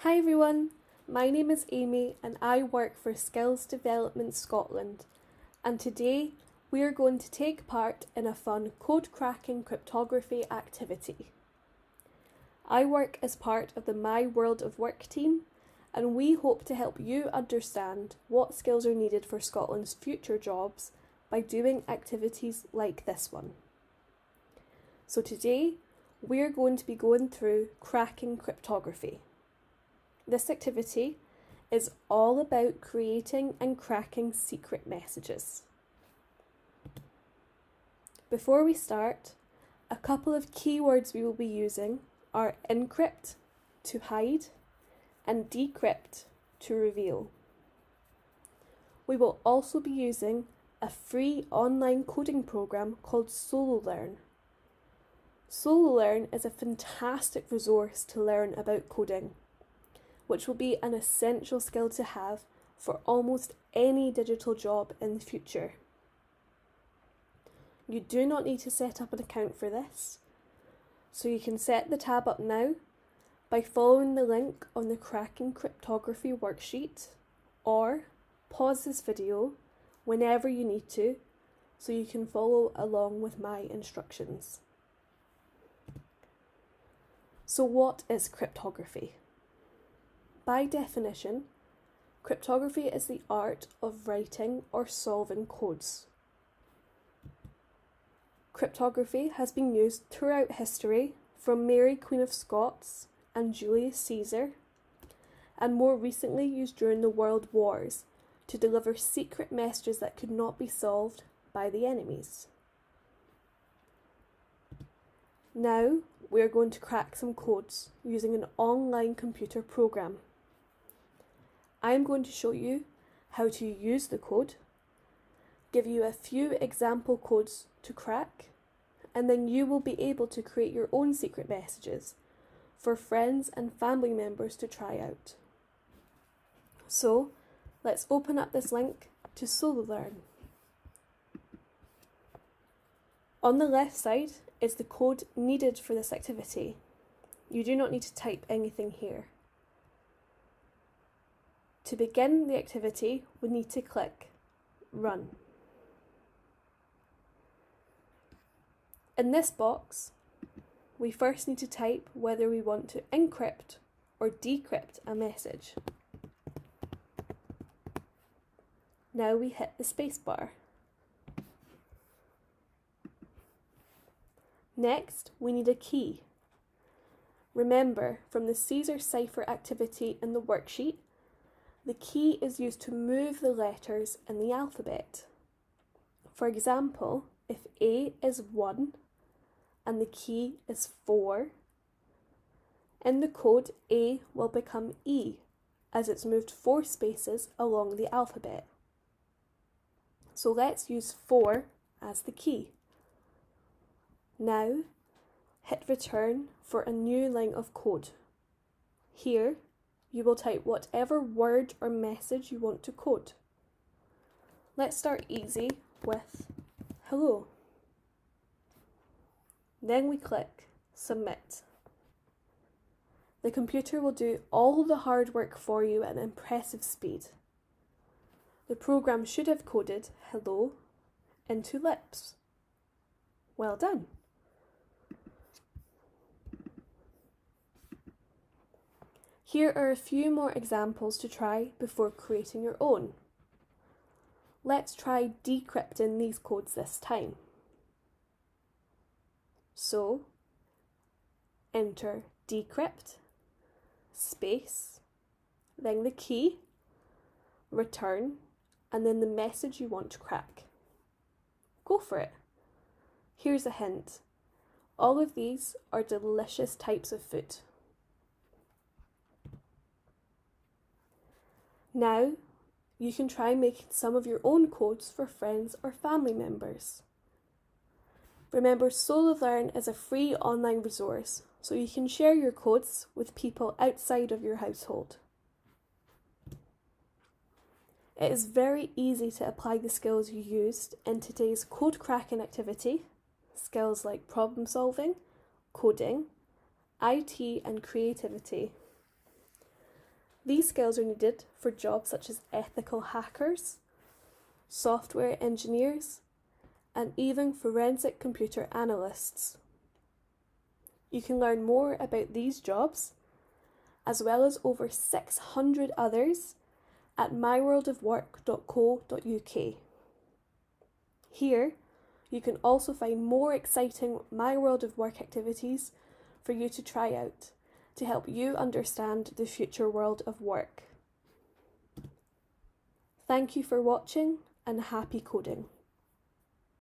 Hi everyone, my name is Amy and I work for Skills Development Scotland, and today we are going to take part in a fun code cracking cryptography activity. I work as part of the My World of Work team, and we hope to help you understand what skills are needed for Scotland's future jobs by doing activities like this one. So today we're going to be going through cracking cryptography. This activity is all about creating and cracking secret messages. Before we start, a couple of keywords we will be using are encrypt, to hide, and decrypt, to reveal. We will also be using a free online coding program called SoloLearn. SoloLearn is a fantastic resource to learn about coding, which will be an essential skill to have for almost any digital job in the future. You do not need to set up an account for this, so you can set the tab up now by following the link on the Cracking Cryptography worksheet, or pause this video whenever you need to so you can follow along with my instructions. So what is cryptography? By definition, cryptography is the art of writing or solving codes. Cryptography has been used throughout history, from Mary Queen of Scots and Julius Caesar, and more recently used during the World Wars to deliver secret messages that could not be solved by the enemies. Now we are going to crack some codes using an online computer program. I am going to show you how to use the code, give you a few example codes to crack, and then you will be able to create your own secret messages for friends and family members to try out. So let's open up this link to SoloLearn. On the left side is the code needed for this activity. You do not need to type anything here. To begin the activity, we need to click Run. In this box, we first need to type whether we want to encrypt or decrypt a message. Now we hit the spacebar. Next, we need a key. Remember, from the Caesar cipher activity in the worksheet, the key is used to move the letters in the alphabet. For example, if A is 1 and the key is 4, in the code A will become E as it's moved 4 spaces along the alphabet. So let's use 4 as the key. Now hit return for a new line of code. Here you will type whatever word or message you want to code. Let's start easy with hello. Then we click Submit. The computer will do all the hard work for you at impressive speed. The program should have coded hello into lips. Well done. Here are a few more examples to try before creating your own. Let's try decrypting these codes this time. So, enter decrypt, space, then the key, return, and then the message you want to crack. Go for it. Here's a hint. All of these are delicious types of food. Now, you can try making some of your own codes for friends or family members. Remember, SoloLearn is a free online resource, so you can share your codes with people outside of your household. It is very easy to apply the skills you used in today's code cracking activity, skills like problem solving, coding, IT and creativity. These skills are needed for jobs such as ethical hackers, software engineers, and even forensic computer analysts. You can learn more about these jobs, as well as over 600 others, at myworldofwork.co.uk. Here, you can also find more exciting My World of Work activities for you to try out to help you understand the future world of work. Thank you for watching and happy coding.